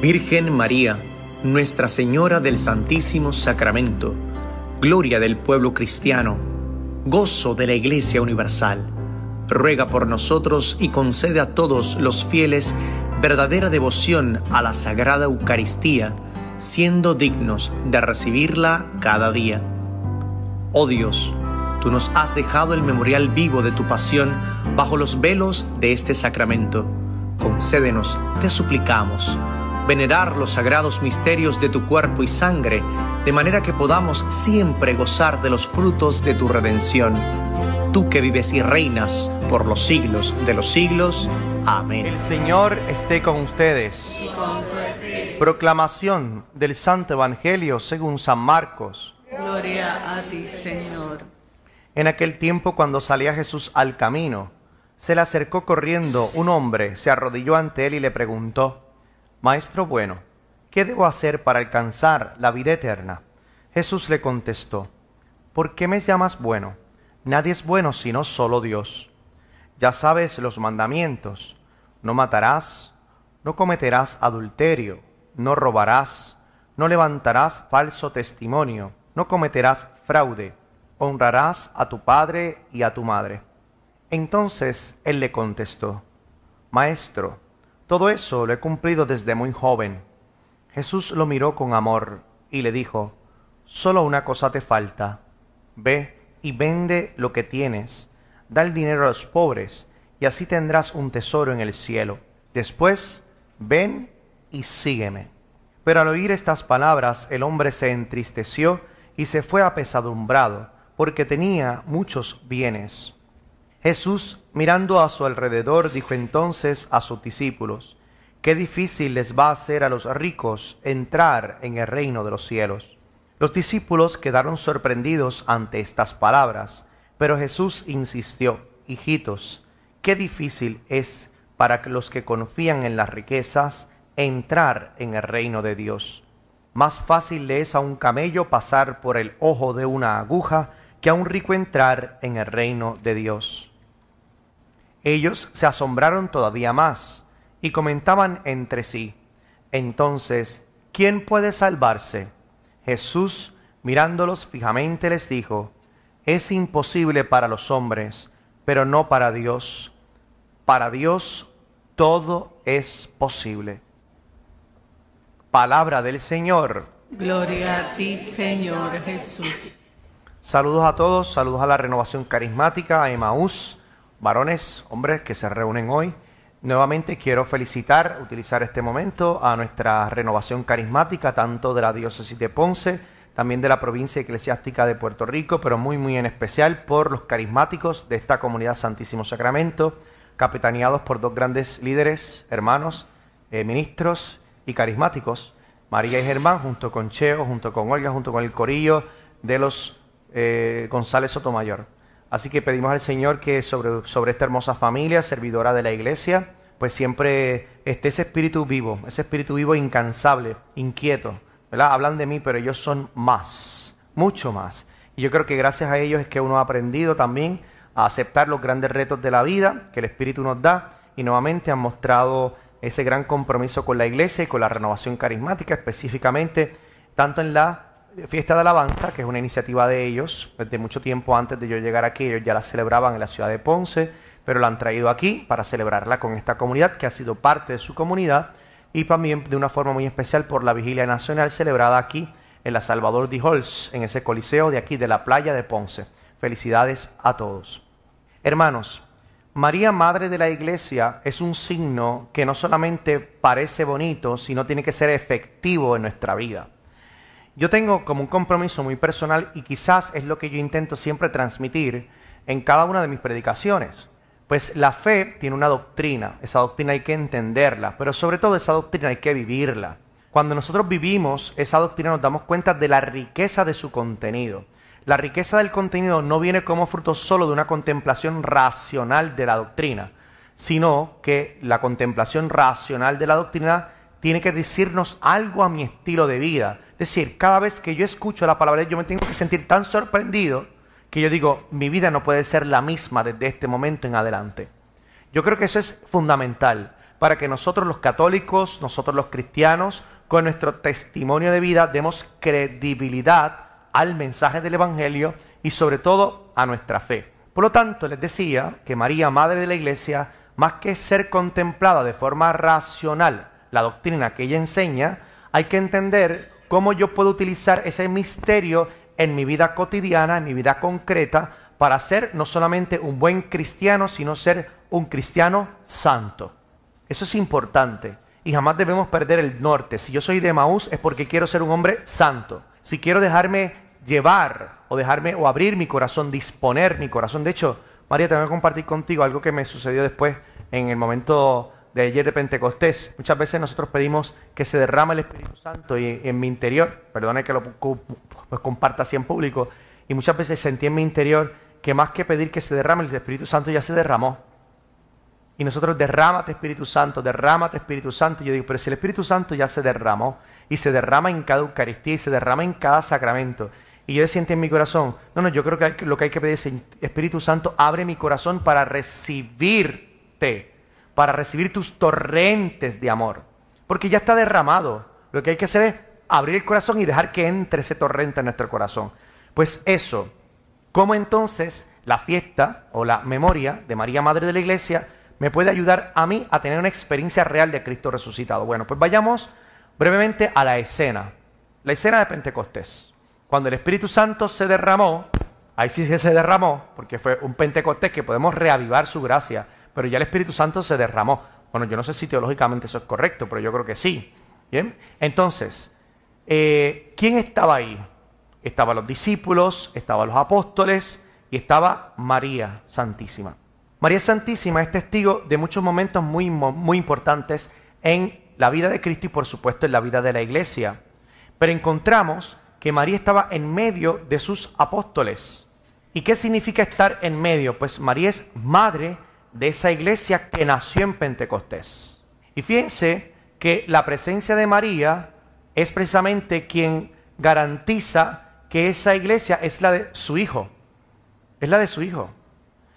Virgen María, Nuestra Señora del Santísimo Sacramento, gloria del pueblo cristiano, gozo de la Iglesia Universal, ruega por nosotros y concede a todos los fieles verdadera devoción a la Sagrada Eucaristía, siendo dignos de recibirla cada día. Oh Dios, tú nos has dejado el memorial vivo de tu pasión bajo los velos de este sacramento. Concédenos, te suplicamos, venerar los sagrados misterios de tu cuerpo y sangre, de manera que podamos siempre gozar de los frutos de tu redención. Tú que vives y reinas por los siglos de los siglos. Amén. El Señor esté con ustedes. Y con tu espíritu. Proclamación del Santo Evangelio según San Marcos. Gloria a ti, Señor. En aquel tiempo, cuando salía Jesús al camino, se le acercó corriendo un hombre, se arrodilló ante él y le preguntó: Maestro bueno, ¿qué debo hacer para alcanzar la vida eterna? Jesús le contestó: ¿por qué me llamas bueno? Nadie es bueno sino solo Dios. Ya sabes los mandamientos: no matarás, no cometerás adulterio, no robarás, no levantarás falso testimonio, no cometerás fraude, honrarás a tu padre y a tu madre. Entonces él le contestó: Maestro, todo eso lo he cumplido desde muy joven. Jesús lo miró con amor y le dijo: solo una cosa te falta. Ve y vende lo que tienes, da el dinero a los pobres, y así tendrás un tesoro en el cielo. Después, ven y sígueme. Pero al oír estas palabras, el hombre se entristeció y se fue apesadumbrado, porque tenía muchos bienes. Jesús, mirando a su alrededor, dijo entonces a sus discípulos: qué difícil les va a ser a los ricos entrar en el reino de los cielos. Los discípulos quedaron sorprendidos ante estas palabras, pero Jesús insistió: hijitos, qué difícil es para los que confían en las riquezas entrar en el reino de Dios. Más fácil le es a un camello pasar por el ojo de una aguja que a un rico entrar en el reino de Dios. Ellos se asombraron todavía más y comentaban entre sí: entonces, ¿quién puede salvarse? Jesús, mirándolos fijamente, les dijo: es imposible para los hombres, pero no para Dios. Para Dios todo es posible. Palabra del Señor. Gloria a ti, Señor Jesús. Saludos a todos, saludos a la Renovación Carismática, a Emaús, varones, hombres que se reúnen hoy. Nuevamente quiero utilizar este momento a nuestra Renovación Carismática, tanto de la Diócesis de Ponce, también de la Provincia Eclesiástica de Puerto Rico, pero muy en especial por los carismáticos de esta comunidad Santísimo Sacramento, capitaneados por dos grandes líderes, hermanos, ministros y carismáticos, María y Germán, junto con Cheo, junto con Olga, junto con el corillo de los González Sotomayor. Así que pedimos al Señor que sobre esta hermosa familia, servidora de la Iglesia, pues siempre esté ese espíritu vivo incansable, inquieto, ¿verdad? Hablan de mí, pero ellos son más, mucho más. Y yo creo que gracias a ellos es que uno ha aprendido también a aceptar los grandes retos de la vida que el Espíritu nos da, y nuevamente han mostrado ese gran compromiso con la Iglesia y con la Renovación Carismática, específicamente tanto en la Fiesta de Alabanza, que es una iniciativa de ellos, desde mucho tiempo antes de yo llegar aquí. Ellos ya la celebraban en la ciudad de Ponce, pero la han traído aquí para celebrarla con esta comunidad, que ha sido parte de su comunidad, y también de una forma muy especial por la Vigilia Nacional celebrada aquí en la Salvador de Halls, en ese coliseo de aquí, de la playa de Ponce. Felicidades a todos. Hermanos, María, Madre de la Iglesia, es un signo que no solamente parece bonito, sino tiene que ser efectivo en nuestra vida. Yo tengo como un compromiso muy personal, y quizás es lo que yo intento siempre transmitir en cada una de mis predicaciones. Pues la fe tiene una doctrina, esa doctrina hay que entenderla, pero sobre todo esa doctrina hay que vivirla. Cuando nosotros vivimos esa doctrina nos damos cuenta de la riqueza de su contenido. La riqueza del contenido no viene como fruto solo de una contemplación racional de la doctrina, sino que la contemplación racional de la doctrina tiene que decirnos algo a mi estilo de vida. Es decir, cada vez que yo escucho la palabra de Dios, yo me tengo que sentir tan sorprendido que yo digo, mi vida no puede ser la misma desde este momento en adelante. Yo creo que eso es fundamental, para que nosotros los católicos, nosotros los cristianos, con nuestro testimonio de vida, demos credibilidad al mensaje del Evangelio y sobre todo a nuestra fe. Por lo tanto, les decía que María, Madre de la Iglesia, más que ser contemplada de forma racional la doctrina que ella enseña, hay que entender cómo yo puedo utilizar ese misterio en mi vida cotidiana, en mi vida concreta, para ser no solamente un buen cristiano, sino ser un cristiano santo. Eso es importante y jamás debemos perder el norte. Si yo soy de Emaús es porque quiero ser un hombre santo. Si quiero dejarme llevar o abrir mi corazón, disponer mi corazón. De hecho, María, te voy a compartir contigo algo que me sucedió después en el momento de ayer de Pentecostés. Muchas veces nosotros pedimos que se derrame el Espíritu Santo y en mi interior, perdone que lo comparta así en público, y muchas veces sentí en mi interior que más que pedir que se derrame el Espíritu Santo ya se derramó. Y nosotros, derrámate Espíritu Santo, derrámate Espíritu Santo. Y yo digo, pero si el Espíritu Santo ya se derramó, y se derrama en cada Eucaristía, y se derrama en cada sacramento. Y yo siento en mi corazón, no, yo creo que lo que hay que pedir es, Espíritu Santo, abre mi corazón para recibirte, para recibir tus torrentes de amor. Porque ya está derramado. Lo que hay que hacer es abrir el corazón y dejar que entre ese torrente en nuestro corazón. Pues eso, ¿cómo entonces la fiesta o la memoria de María, Madre de la Iglesia, me puede ayudar a mí a tener una experiencia real de Cristo resucitado? Bueno, pues vayamos brevemente a la escena de Pentecostés. Cuando el Espíritu Santo se derramó, ahí sí que se derramó, porque fue un Pentecostés que podemos reavivar su gracia, pero ya el Espíritu Santo se derramó. Bueno, yo no sé si teológicamente eso es correcto, pero yo creo que sí. ¿Bien? Entonces, ¿quién estaba ahí? Estaban los discípulos, estaban los apóstoles y estaba María Santísima. María Santísima es testigo de muchos momentos muy importantes en la vida de Cristo y por supuesto en la vida de la Iglesia. Pero encontramos que María estaba en medio de sus apóstoles. ¿Y qué significa estar en medio? Pues María es madre de esa iglesia que nació en Pentecostés. Y fíjense que la presencia de María es precisamente quien garantiza que esa iglesia es la de su Hijo. Es la de su Hijo.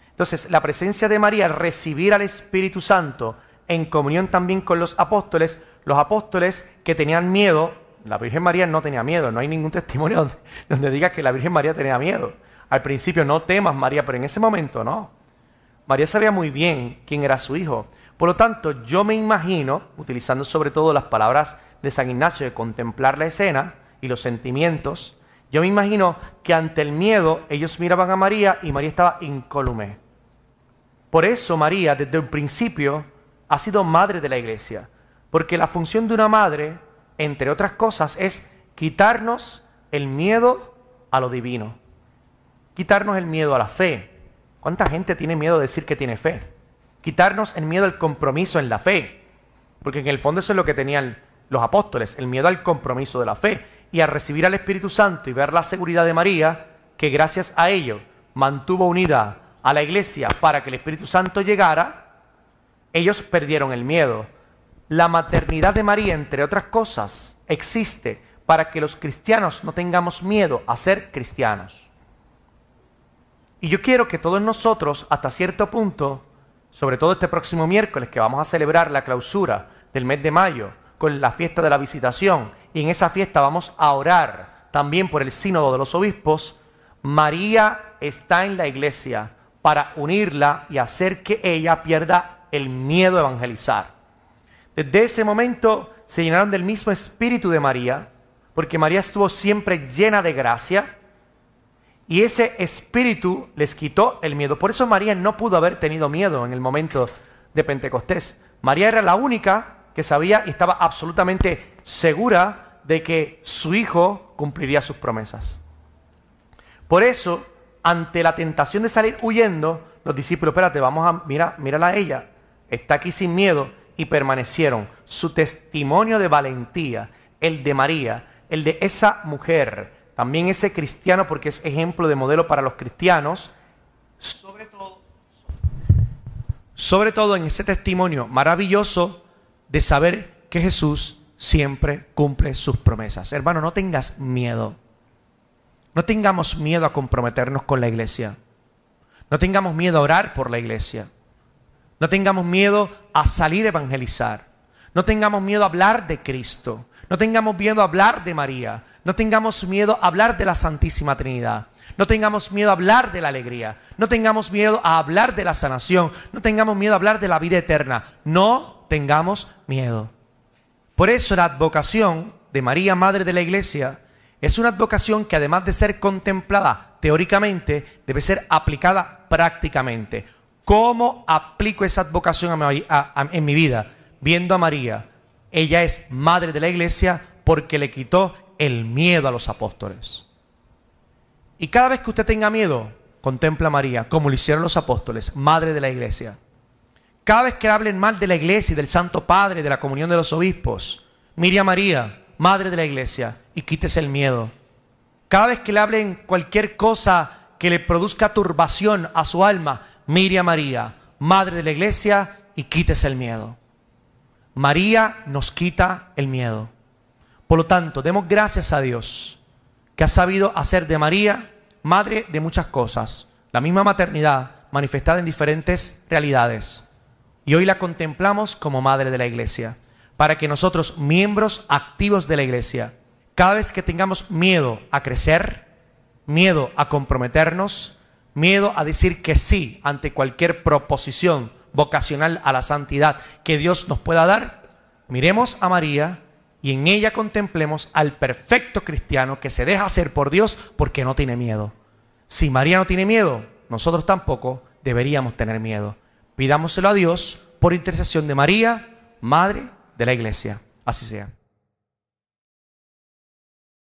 Entonces, la presencia de María, al recibir al Espíritu Santo en comunión también con los apóstoles que tenían miedo. La Virgen María no tenía miedo, no hay ningún testimonio donde diga que la Virgen María tenía miedo. Al principio, no temas, María, pero en ese momento no. María sabía muy bien quién era su Hijo. Por lo tanto, yo me imagino, utilizando sobre todo las palabras de San Ignacio de contemplar la escena y los sentimientos, yo me imagino que ante el miedo ellos miraban a María y María estaba incólume. Por eso María, desde el principio, ha sido madre de la Iglesia. Porque la función de una madre, entre otras cosas, es quitarnos el miedo a lo divino. Quitarnos el miedo a la fe. ¿Cuánta gente tiene miedo de decir que tiene fe? Quitarnos el miedo al compromiso en la fe. Porque en el fondo eso es lo que tenían los apóstoles, el miedo al compromiso de la fe. Y al recibir al Espíritu Santo y ver la seguridad de María, que gracias a ello mantuvo unida a la Iglesia para que el Espíritu Santo llegara, ellos perdieron el miedo. La maternidad de María, entre otras cosas, existe para que los cristianos no tengamos miedo a ser cristianos. Y yo quiero que todos nosotros, hasta cierto punto, sobre todo este próximo miércoles, que vamos a celebrar la clausura del mes de mayo, con la fiesta de la visitación, y en esa fiesta vamos a orar también por el sínodo de los obispos, María está en la Iglesia para unirla y hacer que ella pierda el miedo a evangelizar. Desde ese momento se llenaron del mismo espíritu de María, porque María estuvo siempre llena de gracia, y ese espíritu les quitó el miedo. Por eso María no pudo haber tenido miedo en el momento de Pentecostés. María era la única que sabía y estaba absolutamente segura de que su Hijo cumpliría sus promesas. Por eso, ante la tentación de salir huyendo, los discípulos, espérate, mírala a ella, está aquí sin miedo, y permanecieron. Su testimonio de valentía, el de María, el de esa mujer, también ese cristiano, porque es ejemplo de modelo para los cristianos, sobre todo en ese testimonio maravilloso de saber que Jesús siempre cumple sus promesas. Hermano, no tengas miedo. No tengamos miedo a comprometernos con la Iglesia. No tengamos miedo a orar por la Iglesia. No tengamos miedo a salir a evangelizar. No tengamos miedo a hablar de Cristo. No tengamos miedo a hablar de María. No tengamos miedo a hablar de la Santísima Trinidad. No tengamos miedo a hablar de la alegría. No tengamos miedo a hablar de la sanación. No tengamos miedo a hablar de la vida eterna. No tengamos miedo. Por eso la advocación de María, Madre de la Iglesia, es una advocación que además de ser contemplada teóricamente, debe ser aplicada prácticamente. ¿Cómo aplico esa advocación en mi vida? Viendo a María. Ella es Madre de la Iglesia porque le quitó el miedo a los apóstoles. Y cada vez que usted tenga miedo, contempla a María, como lo hicieron los apóstoles, Madre de la Iglesia. Cada vez que hablen mal de la Iglesia y del Santo Padre, de la comunión de los obispos, mire a María, Madre de la Iglesia, y quítese el miedo. Cada vez que le hablen cualquier cosa que le produzca turbación a su alma, mire a María, Madre de la Iglesia, y quítese el miedo. María nos quita el miedo. Por lo tanto, demos gracias a Dios que ha sabido hacer de María madre de muchas cosas. La misma maternidad manifestada en diferentes realidades. Y hoy la contemplamos como Madre de la Iglesia. Para que nosotros, miembros activos de la Iglesia, cada vez que tengamos miedo a crecer, miedo a comprometernos, miedo a decir que sí ante cualquier proposición vocacional a la santidad que Dios nos pueda dar, miremos a María y en ella contemplemos al perfecto cristiano que se deja hacer por Dios porque no tiene miedo. Si María no tiene miedo, nosotros tampoco deberíamos tener miedo. Pidámoselo a Dios por intercesión de María, Madre de la Iglesia. Así sea.